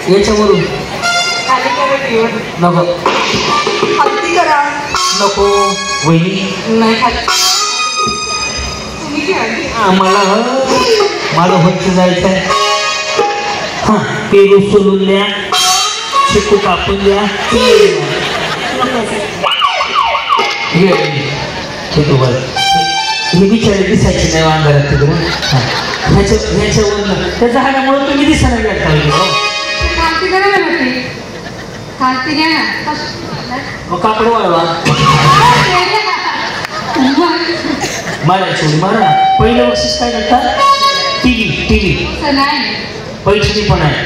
याच्यावरून नको नको वहिनी नाही आम्हाला माझं होत जायचं आहे. हां पेरू सोलून द्या, चिकू कापून द्या. हे बिचारे दिसायचे नाही अंधारात तिकडून. ह्याच्यावरनं त्या झाडामुळे तुम्ही दिसायला गेला मग कापड वाळवा मारायची मारा. पहिलं बक्षीस काय करतात? टीव्ही पैठणी पण आहे.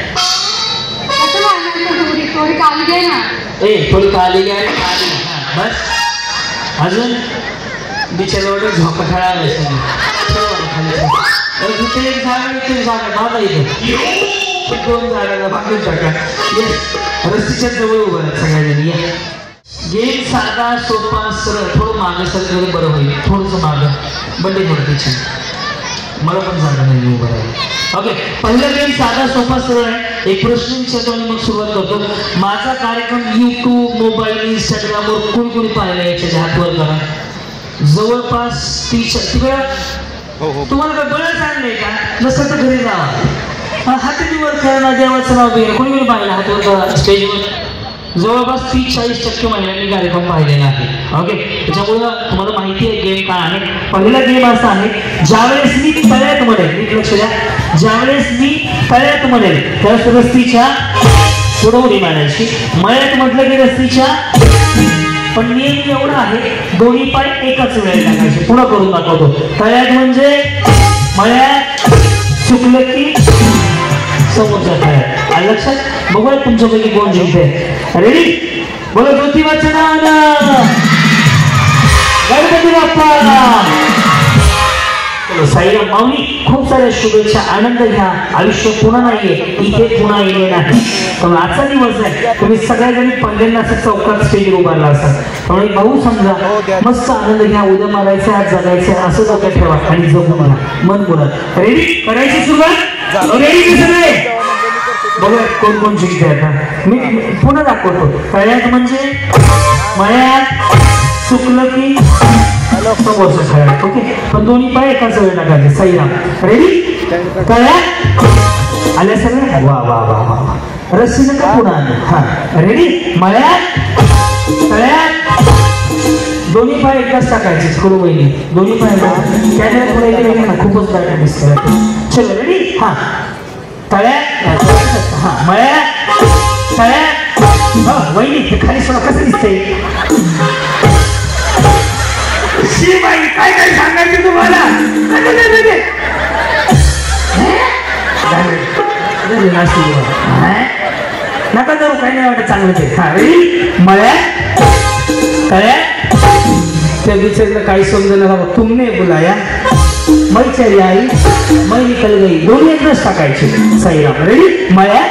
थोडी काली घ्या बस. अजून बिचाऱ्यावर झोपठाळा आलाय. इथे एक झाड इथे झाड बाबा इथे 2 झाडाला बांधून टाका. रस्त्याच्या जवळ उभं आहे सगळ्यांनी. या गेम साधा सोपा सरळ. थोडं मागं सरळ बरं होईल. थोडंसं मागं बंडे पडते छान. मला पण जागा नाही उभं राहिलं. ओके पहिलं गेम साधा सोपा सरळ आहे. एक प्रश्न विचारतो आणि मग सुरुवात करतो. माझा कार्यक्रम यूट्यूब मोबाईल इंस्टाग्रामवर कोणी कोणी पाहिला याच्या हातवर करा. जवळपास 30 तिकडं तुम्हाला काय बरं चाललंय का? नसतं तर घरी जावा. हातावर करणं देवाचं नाव घेणं कोणी कोणी पाहिलं हातवर करा स्टेजवर. जवळपास 30-40% महिलांनी कार्यक्रम पाहिलेला आहे. ओके त्याच्यामुळं तुम्हाला माहिती आहे गेम काय आहे. पहिला गेम असा आहे ज्यावेळेस मी तळ्यात म्हणेल लक्ष द्या. ज्यावेळेस मी तळ्यात म्हणेल त्यावेळेस रस्तीच्या पुढं उडी मारायची. मळ्यात म्हटलं की रस्तीच्या. पण नियम एवढा आहे दोन्ही पाय एकाच वेळेला टाकायचे. पुढं करून दाखवतो. तळ्यात म्हणजे मळ्यात, चुकलं की समोरच्या तळ्यात. आलं लक्षात? बघूया तुमच्यापैकी कोण जिंकते. रेडी? बोला ज्योतिबाचं नाव गणपती बाप्पा. साईराम माऊली खूप साऱ्या शुभेच्छा. आनंद घ्या. आयुष्य पुन्हा नाहीये इथे पुन्हा येणे नाही. पण आजचा दिवस आहे तुम्ही सगळ्याजणी पहिल्यांदा असं चौकात स्टेजवर उभारला असतात. त्यामुळे भाऊ समजा मस्त आनंद घ्या. उद्या मारायचं आज जगायचं असं डोक्यात ठेवा आणि जगू म्हणा मन बोलत. रेडी करायची सुरुवात? रेडी सगळे? बघा कोण कोण जिंकते आता. मी पुन्हा दाखवतो. तळ्यात म्हणजे मळ्यात, चुकलं की समोरचं खेळायचं. ओके पण दोन्ही पाय एकाच वेळ टाकायचे. साईराम रेडी? तळ्यात आल्या सगळ्या. वा वा वा वा. रस्सीनं का पुन्हा आलं. हा रेडी? मळ्यात, तळ्यात दोन्ही पाय एकदाच टाकायचे. करू वहिनी दोन्ही पाय कॅमेरा पुढे गेले ना खूपच बॅट दिसत. चलो रेडी? हा तळ्यात, हा मळ्यात, तळ्यात. वहिनी खाली सोडा कसं दिसतंय? बाई काय काय सांगायचं तुम्हाला? नका जाऊ काही नाही वाटत चांगलं ते. हा रेडी? मळ्यात, तळ्यात. त्या बिचारीला काही समजलं तुमने बुलाया मैं चली आई मैं निकल गई. दोन्ही एकदाच टाकायचे. साईराम रेडी? मळ्यात,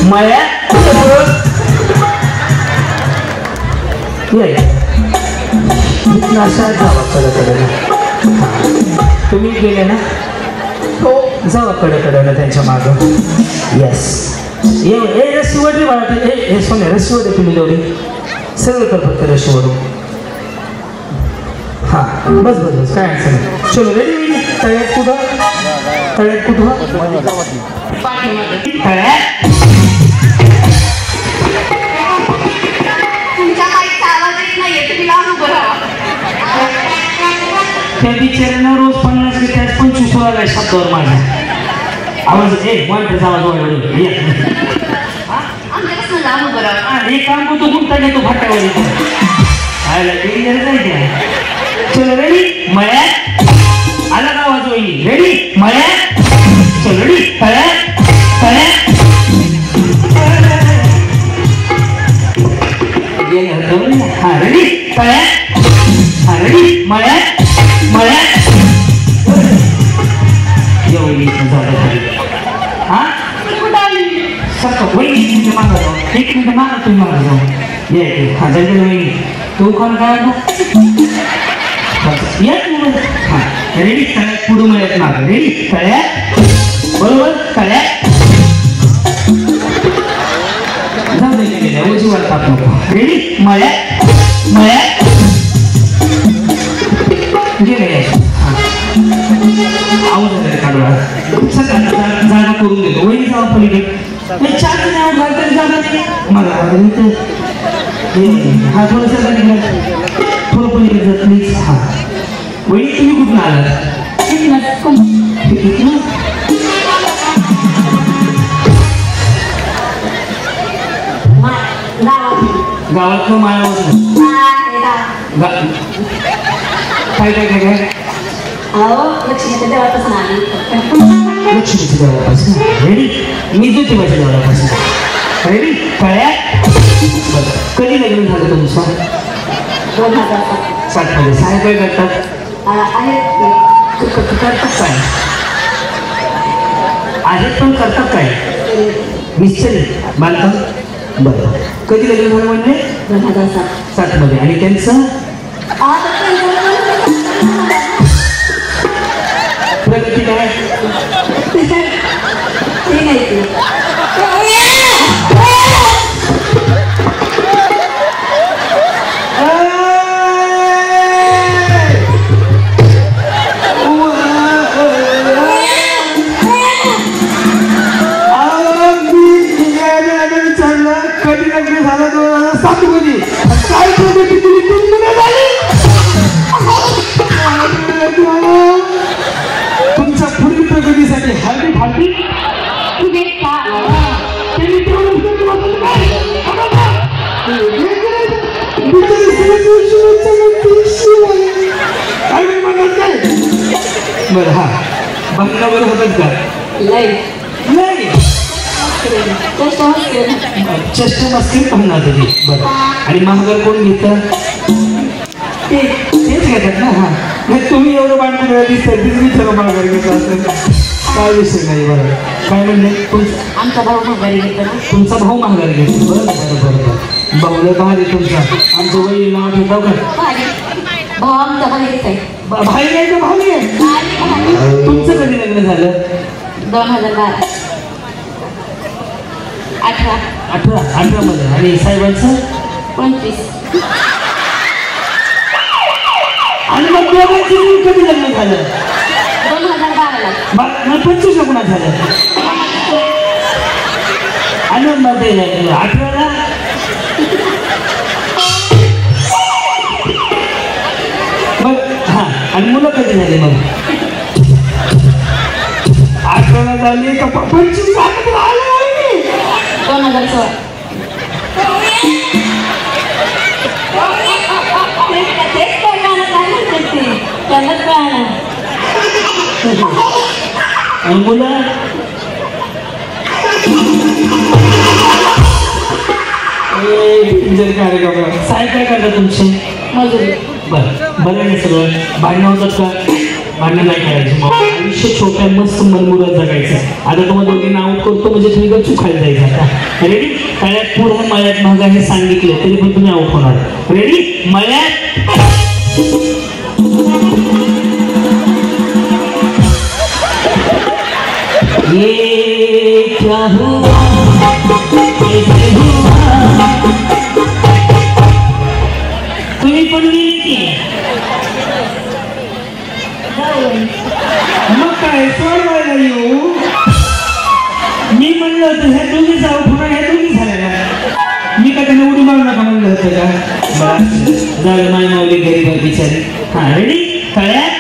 मळ्यात तुम्ही गेले ना हो जावा कडे त्यांच्या मागं. येस हे रस्सीवरली बाळा. हे सोने रस्सीवर तुम्ही दोघे सगळं कर फक्त रस्सीवरून. हा बस बस बस काय अडचण नाही. चलो रेडी? तळ्यात कुठं? तळ्यात कुठं? तळ्यात. त्या बिचाऱ्यानं रोज 50 घेतात 25 वाला शब्दावर माझ्या आवाज. वाटत आवाज एक काम करतो तुमचा घेतो फाट्यावर येतो. चलो रेडी? मळ्यात आला का आवाज वहिनी? रेडी? मळ्यात. चलो रेडी? तळ्यात, तळ्यात हा रेडी? तळ्यात, हा रेडी? मळ्यात, मळ्यात. हा सर वहिनी मागा जाऊ. 1 मिनिट मागा तुम्ही मागा जाऊ. ये हा जंगल वहिनी तू कोण काय हा रेडी? तळ्यात पुढं मळ्यात मागं. रेडी? तळ्यात बरोबर. तळ्यात मळ्यात मळ्यात गेले जागा करून देतो वहिनी जावा पलीकडे चार नाव घालतात जागा नाही मला हा थोडंसं थोडं पलीकडे प्लीज हा वहिनी तुम्ही कुठून आलात गावात मायावर काय काय काय काय लक्ष्मीच्या देवापासून आली लक्ष्मीच्या देवापासून रेडी मी ज्योतिबाच्या देवापासून रेडी कळ्यात कधी लग्न झालं तुमचं 2007 मध्ये साहेब काय करतात करतात काय आहेत पण करतात काय निश्चय बांधकाम बरं कधी लग्न झालं म्हणजे 2007 मध्ये आणि त्यांचं प्रगती काय कधी लग्न झालं 2007 मध्ये काय प्रगती तुझी 3 महिने झाली तुमच्या पुढील प्रगतीसाठी हळदी फाळदी बरं हा बंगल्यावर होतात का नाही चष्ट मस्ती म्हणणार तुझी बरं आणि महागर कोण घेतं तेच घेतात ना हा नाही तुम्ही एवढं बांधून दिसतं मी सर्व महागर घेतो असं काय विषय नाही बरं काय म्हणले आमचा भाऊ महागारी घेतो ना तुमचा भाऊ महागारी घेतो बरं बरं बरं बरं भाऊला भारी तुमचा आमचं वही नाव ठेवतो का भाऊ आमचा भाईच आहे भाई नाही तर भाऊ आहे तुमचं कधी लग्न झालं 2012 18 मध्ये आणि साहेबांचं 25 आणि मग दोघांचं कधी लग्न झालं 2012 25 ला कुणा झालं आनंद मध्ये 18ला मग हा आणि मुलं कधी झाली मग 18ला झाली का 25 2016 आणि मुलं कार्यक्रम साहेब काय करतात तुमचे मजुरी बरं बरं नाही सगळं भांडणं होतात का भांडणं नाही करायची आयुष्य छोट्या मस्त मनमुरात जगायचं आता तुम्हाला दोघींना आऊट करतो म्हणजे तुम्ही गच्चू खायला जायचं आता रेडी तळ्यात पुढे मळ्यात महागा हे सांगितलं तरी पण तुम्ही आऊट होणार रेडी मळ्यात ये क्या हुआ कैसे हुआ तुम्ही पण गेली की मग काय सोडवायला येऊ मी म्हणलं होतं ह्या दोघी जाऊ पुन्हा ह्या दोघी झाल्या मी का त्यांना उडी मारू नका म्हणलं होतं का झालं माय मावली गरीब बिचारी हा रेडी कळ्यात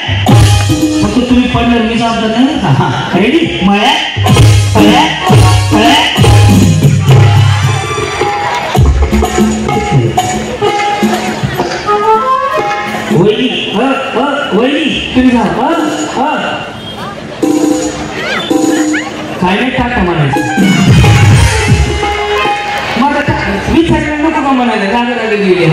फक्त तुम्ही पडणार मी जबाबदार नाही हा रेडी मळ्यात कळ्यात कळ्यात वहिनी वहिनी तुम्ही जा काय नाही टाका म्हणायचं मग आता मी सगळ्यांना नको म्हणायचं राजा गेली